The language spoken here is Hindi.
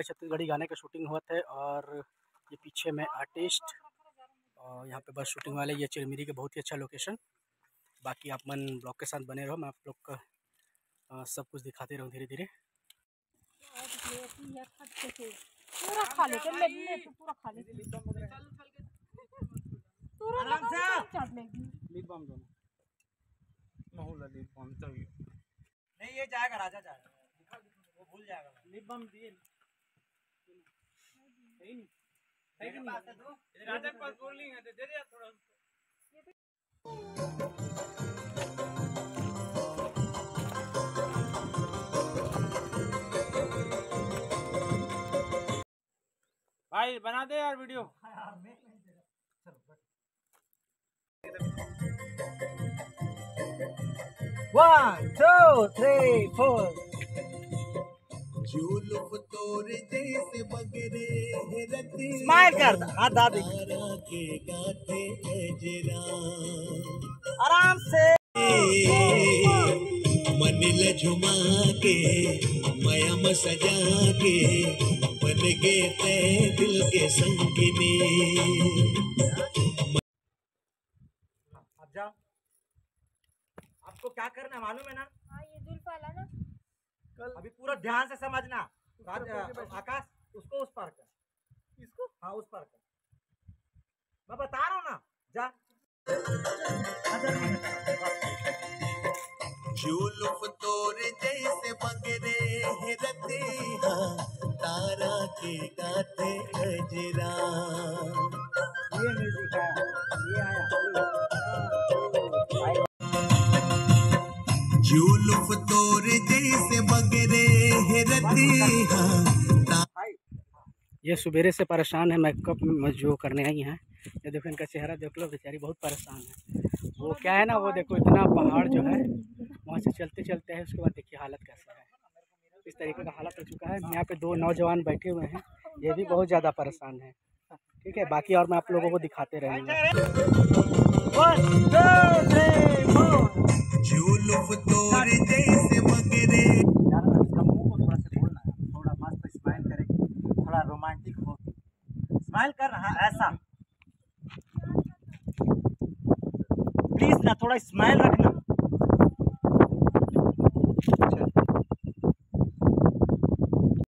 पे छत्तीसगढ़ी गाने का शूटिंग हुआ था। और ये पीछे में आर्टिस्ट और यहाँ पे बस शूटिंग वाले, ये चिरमिरी के बहुत ही अच्छा लोकेशन। बाकी आप मन ब्लॉग के साथ बने रहो, मैं आप लोग का सब कुछ दिखाते रहूँ धीरे धीरे। पूरा खा ले तो ले तो पूरा खा ले आराम से चढ़ लेगी। लिप बाम दोनों महूला लिप बाम चाहिए नहीं, ये जाएगा, राजा जाएगा, दिखा वो भूल जाएगा। लिप बाम दिए सही नहीं मेरे पास है दो, राजा के पास बोलिंग है, दे दे थोड़ा। भाई बना दे यार video. One, two, three, four. जुल्फ तोर जैसे बगरे रति स्माइल कर, हाथ दादी के गाथे अजरा आराम से। मनिल झुमा के मयम सजा के बन गए ते दिल के संगिनी। अब जाओ, आपको क्या करना है मालूम है ना? हाँ, ये जुल्फ वाला ना। अभी पूरा ध्यान से समझना। आकाश, उसको उस पार कर, इसको हाँ उस पार कर, मैं बता रहा हूँ ना, जा। जुल्फ तोर जैसे बगरे रतिया तारा के गाथे अजरा। ये म्यूजिक है, ये आया। जुल्फ तोर जैसे बगरे रतिया। ये सवेरे से परेशान है, मेकअप जो करने आई हैं। ये देखो इनका चेहरा देख लो, बेचारी बहुत परेशान है। वो क्या है ना, वो देखो इतना पहाड़ जो है वहाँ से चलते चलते हैं, उसके बाद देखिए हालत कैसा है। इस तरीके का हालत हो चुका है। यहाँ पे दो नौजवान बैठे हुए हैं, ये भी बहुत ज़्यादा परेशान है। ठीक है, बाकी और मैं आप लोगों को दिखाते रहेंगे। जुल्फ तोर जैसे बगरे। इसका मुंह को थोड़ा से बोलना है, थोड़ा मस्त स्माइल करेगी, थोड़ा रोमांटिक हो, स्माइल कर रहा ऐसा। प्लीज ना थोड़ा स्माइल रखना।